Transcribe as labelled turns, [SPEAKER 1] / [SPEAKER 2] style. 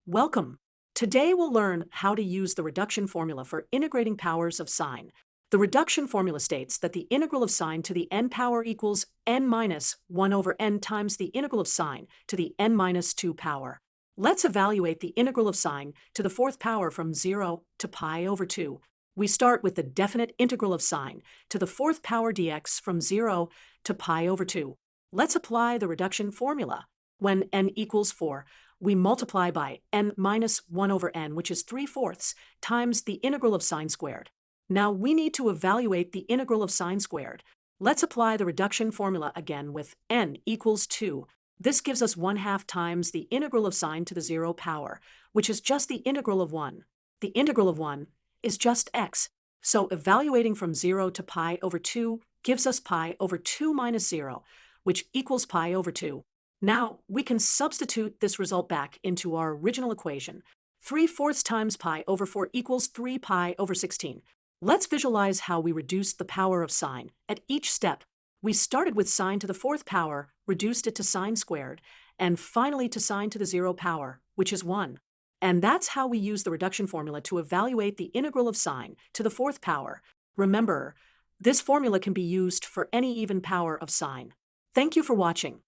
[SPEAKER 1] Welcome. Today we'll learn how to use the reduction formula for integrating powers of sine. The reduction formula states that the integral of sine to the n power equals n minus 1 over n times the integral of sine to the n minus 2 power. Let's evaluate the integral of sine to the fourth power from 0 to pi over 2. We start with the definite integral of sine to the fourth power dx from 0 to pi over 2. Let's apply the reduction formula. When n equals 4, we multiply by n minus 1 over n, which is 3/4, times the integral of sine squared. Now we need to evaluate the integral of sine squared. Let's apply the reduction formula again with n equals 2. This gives us 1/2 times the integral of sine to the 0 power, which is just the integral of 1. The integral of 1 is just x. So evaluating from 0 to pi over 2 gives us pi over 2 minus 0, which equals pi over 2. Now, we can substitute this result back into our original equation. 3/4 times pi over 4 equals 3 pi over 16. Let's visualize how we reduced the power of sine. At each step, we started with sine to the fourth power, reduced it to sine squared, and finally to sine to the 0 power, which is 1. And that's how we use the reduction formula to evaluate the integral of sine to the fourth power. Remember, this formula can be used for any even power of sine. Thank you for watching.